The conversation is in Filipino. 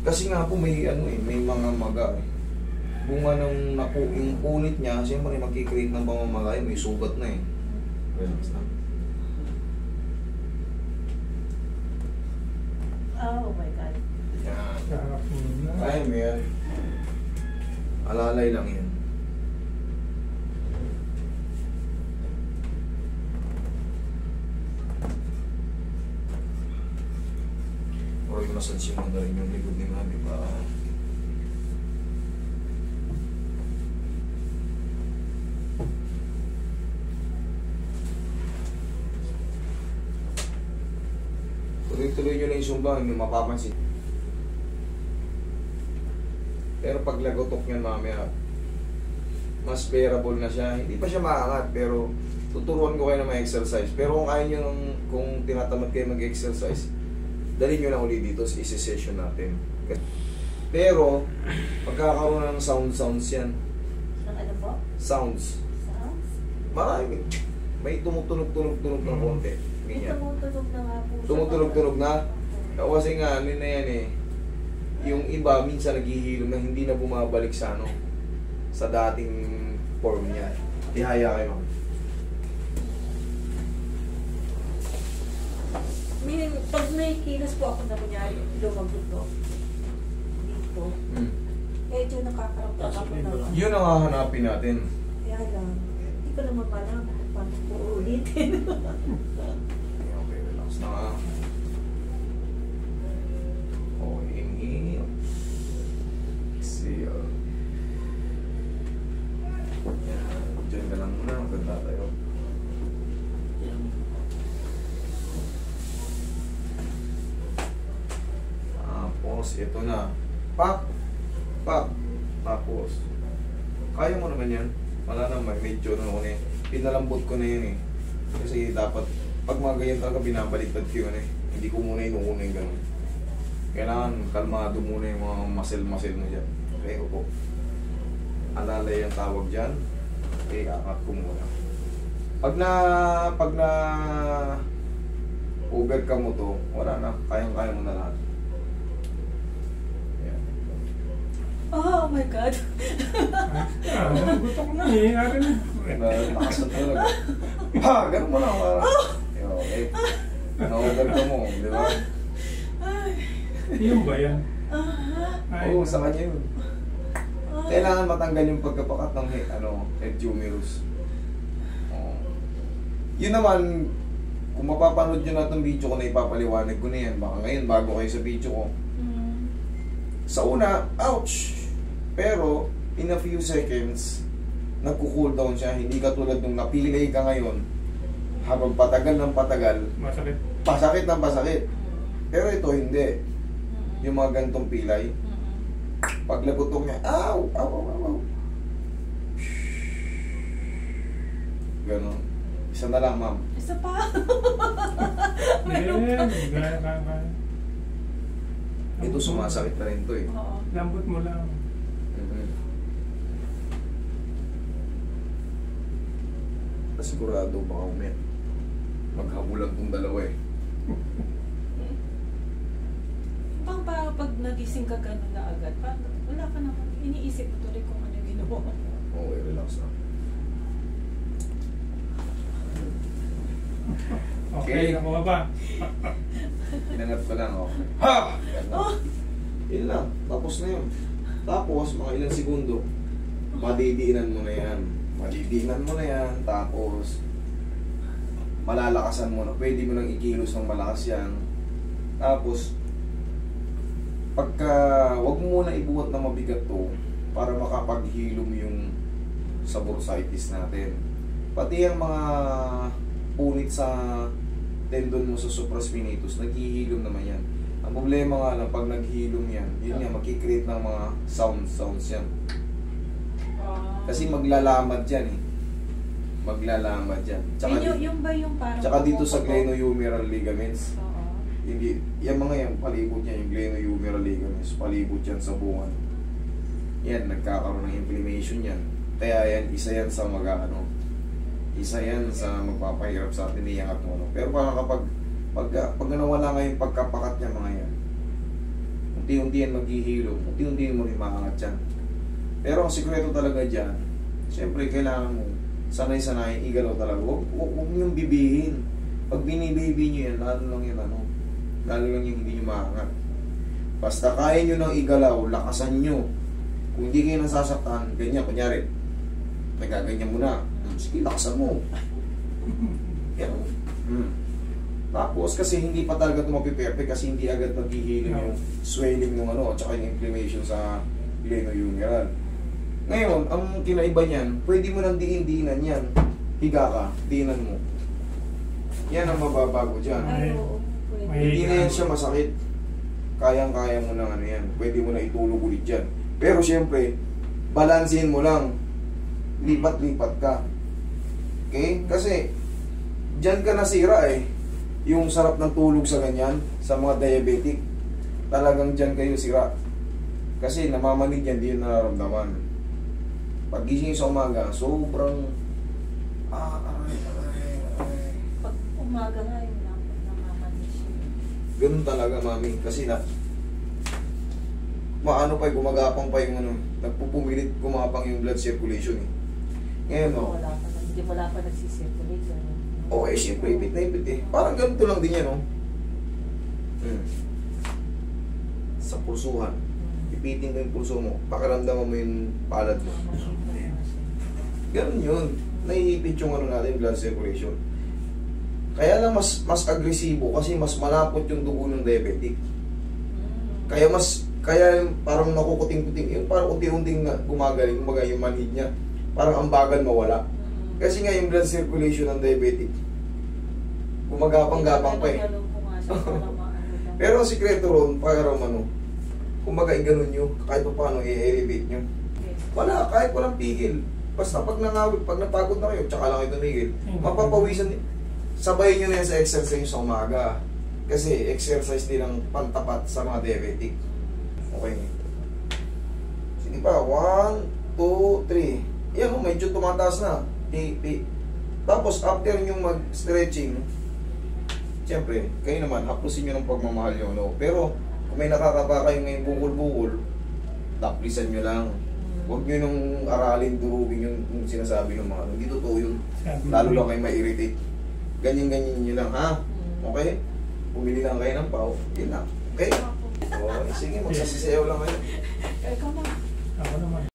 Kasi nga po may ano eh, may mga maga eh. Bunga ng yung punit niya, siyempre magkikreate ng pamamagay, may sugat na eh. Relax na. Oh my God. Yan. Kaya mo yan. Alalay lang yan. O yung masansin mo na rin yung likod ni Mami ba? Tuloy-tuloy nyo na yung sumba, hindi mapapansin. Pero pag lagotok yan mamaya, mas bearable na siya. Hindi pa siya maangat, pero tuturuan ko kayo na may exercise. Pero kung ayaw nyo, kung tinatamad kayo mag-exercise, dali nyo lang ulit dito sa isi-session natin. Pero, pagkakaroon ng sounds yan. Ano po? Sounds. Sounds? Marami. May tumutunog-tunog-tunog ng konti. Ganyan. Tumutunog na nga po. Tumutunog-tunog na? Kasi nga, ano na yan eh. Yung iba, minsan naghihilom na hindi na bumabalik sa ano, sa dating form niya. Ihaya kayo. Pag may kilos po ako na kunyari, lumagot ko. Dito. Medyo nakakaramdam ako na. Yun ang hahanapin natin. Kaya lang, hindi ko naman alam kung paano ko ulitin. Okay, relax na nga. Okay, inhale. Exhale. Yan. Diyan ka lang muna. Maganda tayo. Tapos, ito na. Pak! Pak! Tapos, kaya mo naman yan. Wala naman, medyo na ako na eh. Pinalambot ko na yun eh. Kasi dapat, pag mga ganyan talaga, binabaliktad ko yun eh. Hindi ko muna inuuna yung gano'n. Kailangan kalmado muna yung mga muscle-muscle mo dyan. Okay, upo. Alalay ang tawag dyan. Okay, akat ko muna. Pag na overcome mo to, wala na. Kayang-kaya mo na lahat. Yan. Oh my God! Gusto ko na eh. Lakas na talaga. Ha! Ganun mo lang. Okay. Na-overcome mo, di ba? Yung ba yan? Oo, sa kanya yun. Kailangan matanggal yung pagkapakat ng head humerus. Yun naman, kung mapapanood nyo na itong video ko na ipapaliwanag ko na yan, baka ngayon bago kayo sa video ko. Sa una, ouch! Pero, in a few seconds, nagko-cool down siya. Hindi katulad nung napilay ka ngayon, habang patagal ng patagal, Masakit. pasakit ng pasakit. Pero ito hindi. Yung mga gantong pilay, pag lagutok niya, aw, aw, aw, aw, aw. Ganon. Isa na lang, ma'am. Isa pa? Kaya. Ito sumasakit na rin to eh. Oo. Lambot mo lang. Sigurado baka umit. Maghabulan tong dalawa eh. Pag nagising ka gano'n na agad, wala ka naman. Iniisip mo tuloy kung ano yung ginawa mo. Okay, relax na. Okay, nakuha ba? Inangat ko lang, oh. Ha! Yun lang. Tapos na yun. Tapos, mga ilang segundo, madidiinan mo na yan. Madidiinan mo na yan. Tapos, malalakasan mo na. Pwede mo nang ikilos ng malakas yan. Tapos, wag mo muna ibuhat na mabigat to para makapaghilom yung sa bursitis natin. Pati ang mga punit sa tendon mo sa supraspinatus, naghihilom naman yan. Ang problema nga lang, pag naghilom yan, yun nga, makikreate ng mga sounds yan. Kasi maglalamad yan eh. Maglalamad yan. Tsaka, yung ba yung parang... Tsaka dito sa glenohumeral ligaments, Oo. hindi, yung mga yan, palibot yan, yung glenohumeral ligaments, palibot yan sa bungan. Yan, nagkakaroon ng inflammation yan. Kaya yan, isa yan sa isa yan sa magpapahirap sa atin, iangat mo. No? Pero parang kapag nawala nga yung pagkapakat niya mga yan, unti-unti yan maghihilom, unti-unti mo rin maangat yan. Pero ang sikreto talaga dyan, siyempre kailangan mo sanay-sanay, igalaw talaga. Huwag niyong bibihin. Pag binibibi niyo yan, lalo lang yan, lalo lang yung hindi niyo maangat. Basta kaya niyo nang igalaw, lakasan niyo. Kung hindi kayo nasasaktan, ganyan, kunyari, nagaganyan mo na, sige, lakasan mo. Yan. Tapos kasi hindi pa talaga ito mapiperfect kasi hindi agad maghihiling yung swelling ng at saka yung inflammation sa glenohumeral. Ngayon, ang kinaiba niyan, pwede mo nang diin-diinan yan. Higa ka, diinan mo. Yan ang mababago dyan. Ay, oo. Pwede. Hindi na yan siya masakit. Kayang-kaya mo lang yan. Pwede mo na itulog ulit dyan. Pero syempre, balansin mo lang. Lipat-lipat ka. Okay? Kasi, dyan ka nasira eh. Yung sarap ng tulog sa ganyan, sa mga diabetic, talagang dyan kayo sira. Kasi namamanig yan, di yun nararamdaman. Pag gising sa umaga, sobrang aray. Pag umaga nga yung namamanig siya. Ganun talaga, mami. Kasi maano pa, gumagapang pa yung nagpupumilit gumapang yung blood circulation eh. Ngayon, Hindi wala pa nagsisirculate. Oo, siyempre, ipit na ipit eh. Parang ganito lang din yan, Sa pulsuhan. Ipitin mo yung pulso mo. Pakiramdaman mo yung palad mo. Ganun yun. Naiipit yung natin, blood circulation. Kaya lang mas agresibo kasi mas malapot yung dugo ng diabetic. Kaya parang nakukuting-kuting. Yung parang unti-unting gumagaling, kumbaga yung manhid niya. Parang ang bagal mawala. Kasi nga yung blood circulation ng diabetic, gumagapang-gapang pa eh. Pero ang sikreto ron, parang kumbaga i-ganon nyo, kahit pa paano i-elevate nyo. Wala, kahit walang pigil. Basta pag napagod na kayo, tsaka lang kayo tumigil, mapapawisan din. Sabayin nyo na yan sa exercise sa umaga. Kasi exercise din ang pantapat sa mga diabetic. Okay. Sige pa, 1, 2, 3. Yan medyo tumataas na. Tapos after yung mag-stretching, siyempre, kayo naman, hapusin nyo ng pagmamahal nyo. Pero kung may nakakaba kayo ngayong bukol-bukol, taplisan nyo lang. Huwag nyo nung aralin, durugin yung sinasabi ng mga hindi totoo yun. Lalo lang kayo ma-irritate. Ganyan-ganyan nyo lang, ha? Okay? Pumili lang kayo ng pao. Yun lang. Okay? Okay, sige, magsasisayaw lang kayo. Ikaw na. Ako naman.